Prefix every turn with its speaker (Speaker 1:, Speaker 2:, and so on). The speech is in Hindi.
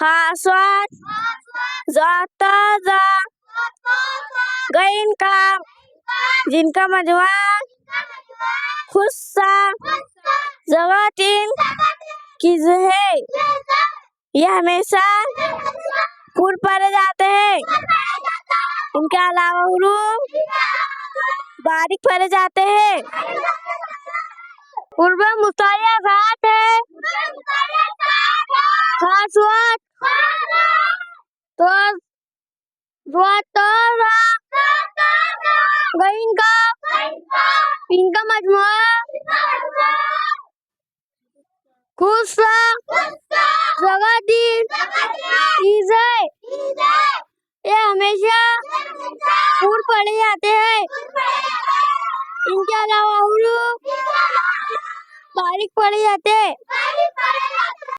Speaker 1: खासवात जाता जा गईन का जिनका मजवा खुस्सा जवातीन किज है। यह हमेशा पूर्व पढ़े जाते हैं। इनके अलावा हुरूफ बारीक पढ़े जाते हैं। पूर्व मुताया घाट है। खासवात तो गईन का इनका मजमुआ खुस्सा